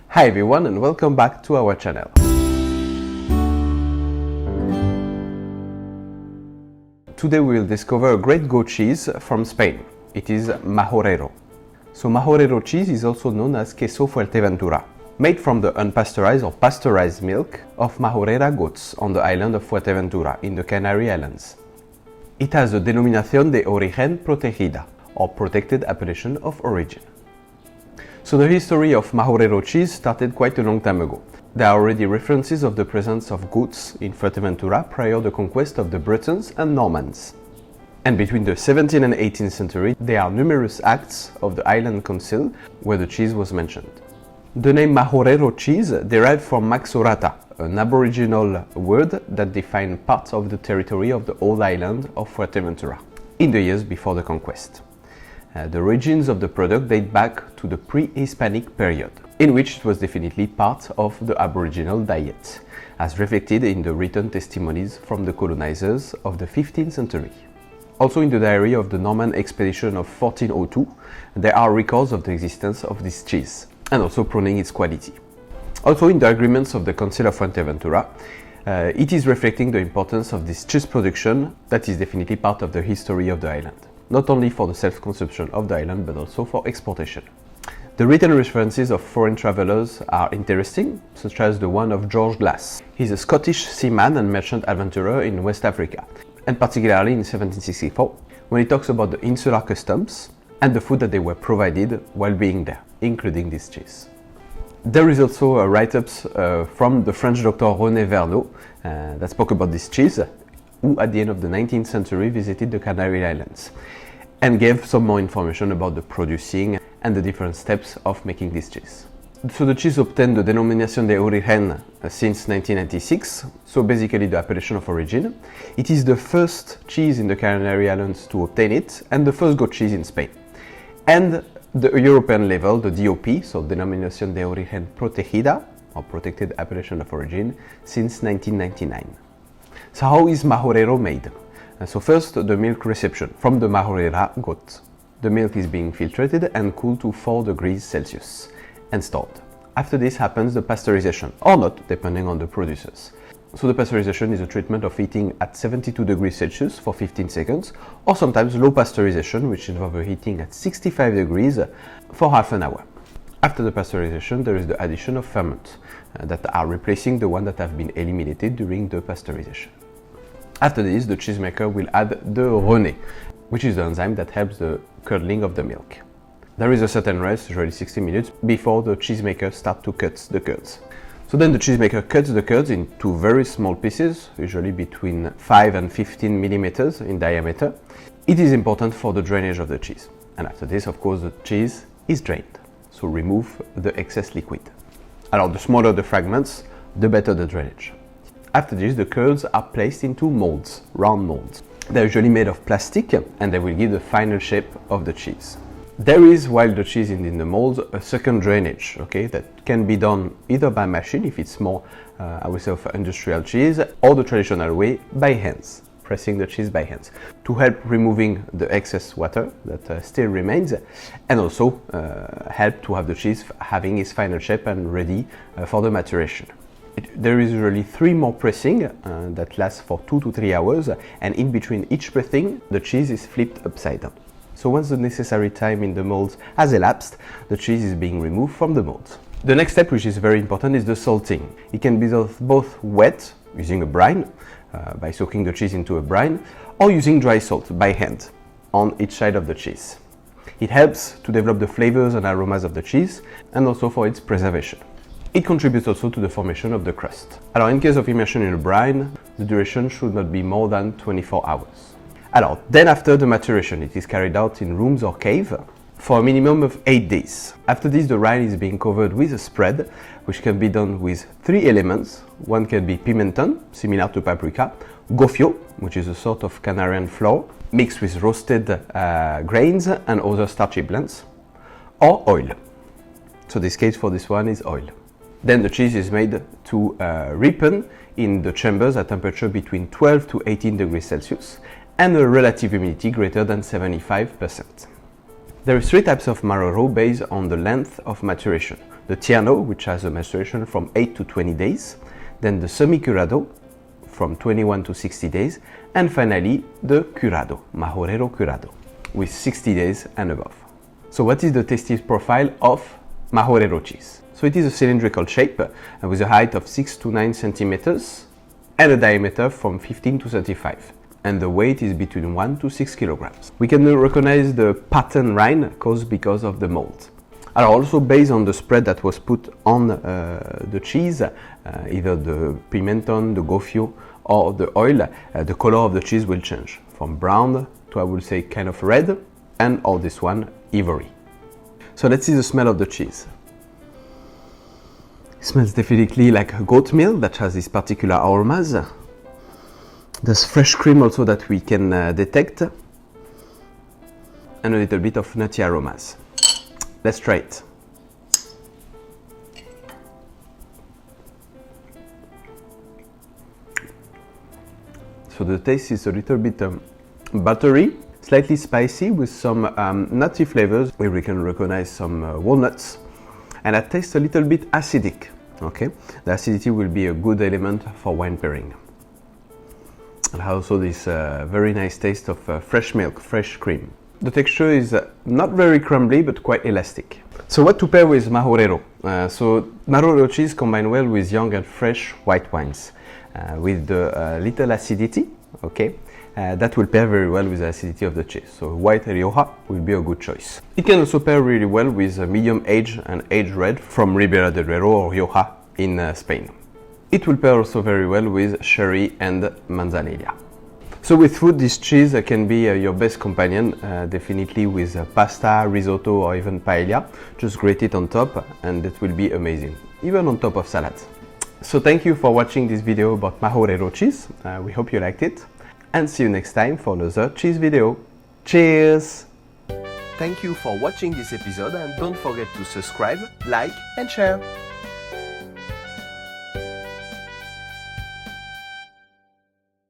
Hi everyone and welcome back to our channel. Today we will discover a great goat cheese from Spain. It is Majorero. So Majorero cheese is also known as queso Fuerteventura, made from the unpasteurized or pasteurized milk of Majorera goats on the island of Fuerteventura in the Canary Islands. It has a denominación de origen protegida, or protected appellation of origin. So the history of Majorero cheese started quite a long time ago. There are already references of the presence of goats in Fuerteventura prior to the conquest of the Bretons and Normans. And between the 17th and 18th century, there are numerous acts of the island council where the cheese was mentioned. The name Majorero cheese derived from Maxorata, an aboriginal word that defined parts of the territory of the old island of Fuerteventura in the years before the conquest. The origins of the product date back to the pre-Hispanic period, in which it was definitely part of the Aboriginal diet, as reflected in the written testimonies from the colonizers of the 15th century. Also in the diary of the Norman expedition of 1402, there are records of the existence of this cheese, and also proving its quality. Also in the agreements of the Council of Fuerteventura, it is reflecting the importance of this cheese production that is definitely part of the history of the island, not only for the self-consumption of the island but also for exportation. The written references of foreign travelers are interesting, such as the one of George Glass. He's a Scottish seaman and merchant adventurer in West Africa, and particularly in 1764, when he talks about the insular customs and the food that they were provided while being there, including this cheese. There is also write-ups from the French doctor René Verneau that spoke about this cheese, who at the end of the 19th century visited the Canary Islands and gave some more information about the producing and the different steps of making this cheese. So the cheese obtained the denominación de origen since 1996, so basically the appellation of origin. It is the first cheese in the Canary Islands to obtain it and the first goat cheese in Spain. And the European level, the DOP, so denominación de origen protegida, or protected appellation of origin, since 1999. So how is Majorero made? So first, the milk reception from the Majorera goat. The milk is being filtered and cooled to 4 degrees Celsius and stored. After this happens the pasteurization, or not, depending on the producers. So the pasteurization is a treatment of heating at 72 degrees Celsius for 15 seconds, or sometimes low pasteurization, which involves heating at 65 degrees for half an hour. After the pasteurization, there is the addition of ferment that are replacing the one that have been eliminated during the pasteurization. After this, the cheesemaker will add the rennet, which is the enzyme that helps the curdling of the milk. There is a certain rest, usually 60 minutes, before the cheesemaker starts to cut the curds. So then the cheesemaker cuts the curds into very small pieces, usually between 5 and 15 millimeters in diameter. It is important for the drainage of the cheese. And after this, of course, the cheese is drained. So remove the excess liquid. Alors, the smaller the fragments, the better the drainage. After this, the curds are placed into molds, round molds. They're usually made of plastic and they will give the final shape of the cheese. There is, while the cheese is in the molds, a second drainage, okay, that can be done either by machine, if it's more, I would say, of industrial cheese, or the traditional way, by hands, pressing the cheese by hands, to help removing the excess water that still remains, and also help to have the cheese having its final shape and ready for the maturation. There is usually 3 more pressing that lasts for 2 to 3 hours, and in between each pressing, the cheese is flipped upside down. So once the necessary time in the molds has elapsed, the cheese is being removed from the molds. The next step, which is very important, is the salting. It can be both wet, using a brine, by soaking the cheese into a brine, or using dry salt by hand on each side of the cheese. It helps to develop the flavors and aromas of the cheese, and also for its preservation. It contributes also to the formation of the crust. Alors, in case of immersion in a brine, the duration should not be more than 24 hours. Alors, then after the maturation, it is carried out in rooms or cave for a minimum of 8 days. After this, the rind is being covered with a spread, which can be done with 3 elements. One can be pimenton, similar to paprika, gofio, which is a sort of Canarian flour, mixed with roasted grains and other starchy blends, or oil. So this case for this one is oil. Then the cheese is made to ripen in the chambers at temperature between 12 to 18 degrees Celsius and a relative humidity greater than 75%. There are 3 types of Majorero based on the length of maturation. the Tierno, which has a maceration from 8 to 20 days, then the semi-curado from 21 to 60 days, and finally the curado, Majorero curado, with 60 days and above. So what is the tasty profile of Majorero cheese? So it is a cylindrical shape with a height of 6 to 9 centimeters and a diameter from 15 to 35. And the weight is between 1 to 6 kilograms. We can recognize the pattern rind caused because of the mold. And also based on the spread that was put on the cheese, either the pimenton, the gofio, or the oil, the color of the cheese will change from brown to, I would say, kind of red, and all this one, ivory. So let's see the smell of the cheese. It smells definitely like goat milk that has these particular aromas. There's fresh cream also that we can detect, and a little bit of nutty aromas. Let's try it. So the taste is a little bit buttery, slightly spicy with some nutty flavors where we can recognize some walnuts, and that tastes a little bit acidic. Okay, the acidity will be a good element for wine pairing. And also this very nice taste of fresh milk, fresh cream. The texture is not very crumbly but quite elastic. So what to pair with Majorero? So Majorero cheese combine well with young and fresh white wines with the little acidity. Okay, that will pair very well with the acidity of the cheese. So white Rioja will be a good choice. It can also pair really well with a medium aged and aged red from Ribera del Duero or Rioja in Spain. It will pair also very well with sherry and manzanilla. So with food, this cheese can be your best companion, definitely with pasta, risotto, or even paella. Just grate it on top and it will be amazing, even on top of salad. So thank you for watching this video about Majorero cheese. We hope you liked it, and see you next time for another cheese video. Cheers! Thank you for watching this episode, and don't forget to subscribe, like and share.